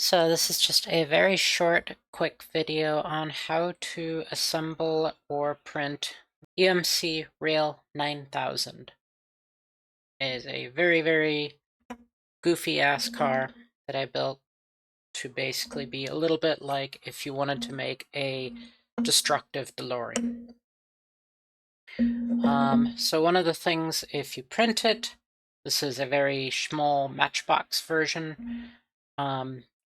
So this is just a very short, quick video on how to assemble or print EMC Rail-9000. It is a very goofy ass car that I built to basically be a little bit like if you wanted to make a destructive DeLorean. So one of the things, if you print it, this is a very small matchbox version.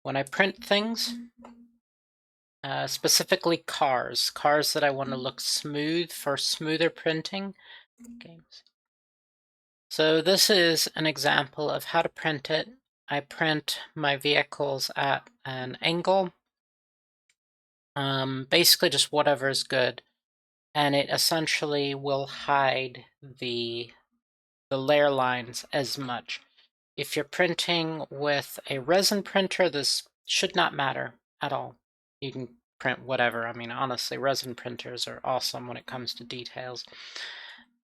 When I print things, specifically cars that I want to look smooth for smoother printing. Games. So this is an example of how to print it. I print my vehicles at an angle, basically just whatever is good, and it essentially will hide the layer lines as much. If you're printing with a resin printer, this should not matter at all. You can print whatever. I mean, honestly, resin printers are awesome when it comes to details.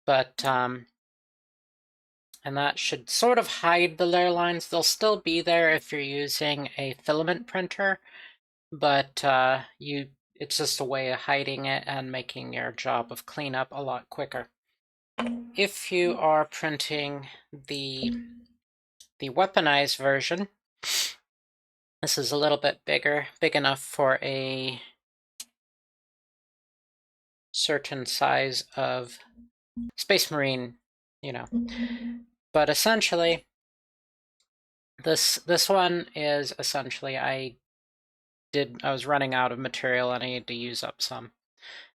But, and that should sort of hide the layer lines. They'll still be there if you're using a filament printer, but it's just a way of hiding it and making your job of cleanup a lot quicker. If you are printing the weaponized version, this is a little bit bigger, big enough for a certain size of Space Marine, you know. But essentially, this one is essentially I was running out of material and I needed to use up some.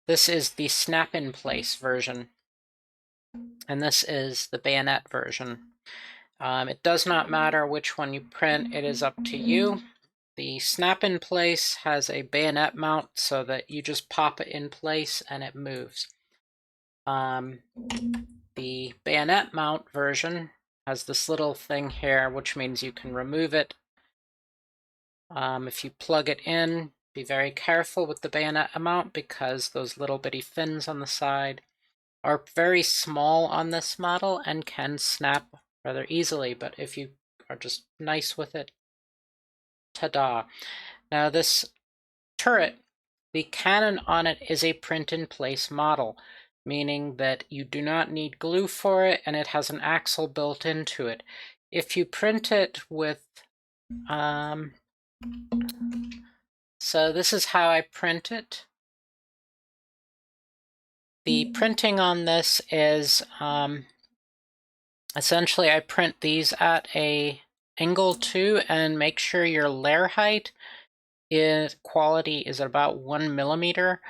This is the snap-in-place version, and this is the bayonet version. It does not matter which one you print, it is up to you. The snap-in-place has a bayonet mount so that you just pop it in place and it moves. The bayonet mount version has this little thing here, which means you can remove it. If you plug it in, be very careful with the bayonet mount because those little bitty fins on the side are very small on this model and can snap rather easily, but if you are just nice with it, ta-da. Now this turret, the cannon on it is a print-in-place model, meaning that you do not need glue for it and it has an axle built into it. If you print it with, so this is how I print it. The printing on this is, essentially I print these at a angle too, and make sure your layer height quality is about 1 millimeter,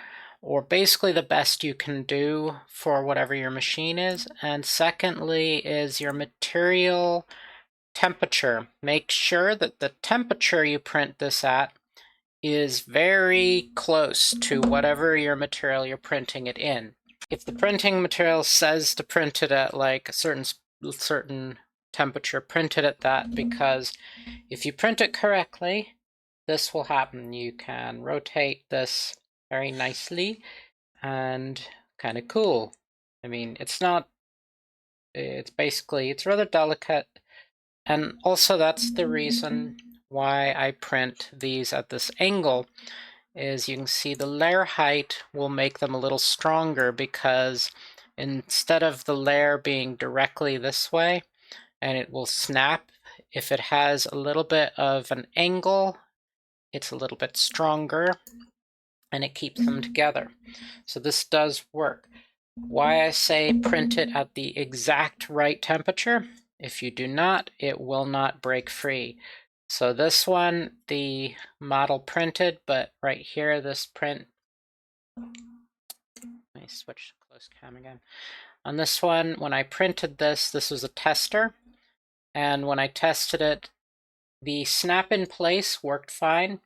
or basically the best you can do for whatever your machine is. And secondly is your material temperature. Make sure that the temperature you print this at is very close to whatever your material you're printing it in. If the printing material says to print it at like a certain temperature, print it at that, because if you print it correctly, this will happen. You can rotate this very nicely and kind of cool. I mean, it's rather delicate. And also that's the reason why I print these at this angle, is you can see the layer height will make them a little stronger, because instead of the layer being directly this way and it will snap, if it has a little bit of an angle, it's a little bit stronger and it keeps them together. So this does work. Why I say print it at the exact right temperature. If you do not, it will not break free. So this one, the model printed, but right here, this print, let me switch to close cam again. On this one, when I printed this was a tester, and when I tested it, the snap-in-place worked fine,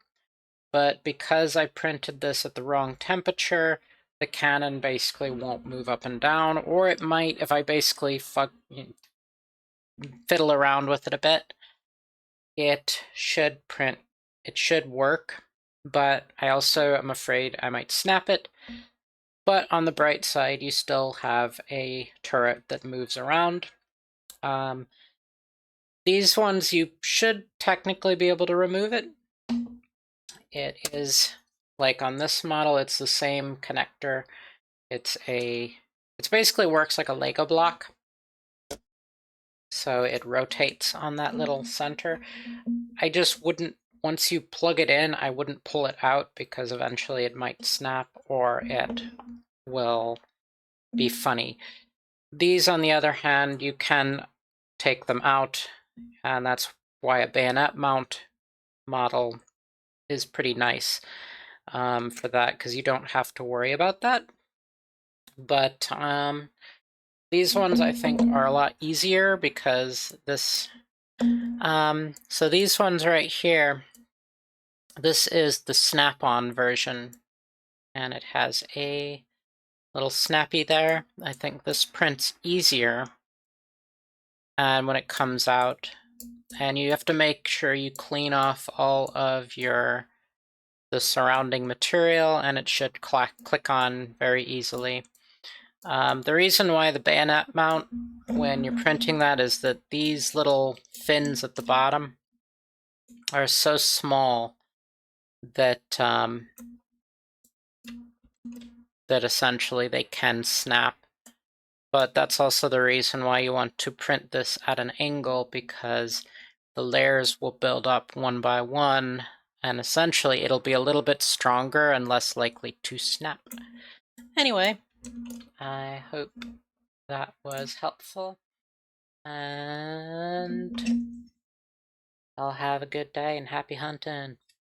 but because I printed this at the wrong temperature, the cannon basically won't move up and down, or it might if I basically fiddle around with it a bit. It should print, it should work, but I also am afraid I might snap it. But on the bright side, you still have a turret that moves around. These ones, you should technically be able to remove it. it is like on this model, it's the same connector. It basically works like a Lego block. So it rotates on that little center. I just wouldn't, once you plug it in, I wouldn't pull it out because eventually it might snap or it will be funny. These, on the other hand, you can take them out, and that's why a bayonet mount model is pretty nice for that, because you don't have to worry about that. But these ones I think are a lot easier because this, so these ones right here, this is the snap-on version, and it has a little snappy there. I think this prints easier, and when it comes out, and you have to make sure you clean off all of the surrounding material, and it should click on very easily. The reason why the bayonet mount, when you're printing that, is that these little fins at the bottom are so small that that essentially they can snap. But that's also the reason why you want to print this at an angle, because the layers will build up one by one, and essentially it'll be a little bit stronger and less likely to snap. Anyway, I hope that was helpful, and I'll have a good day and happy hunting.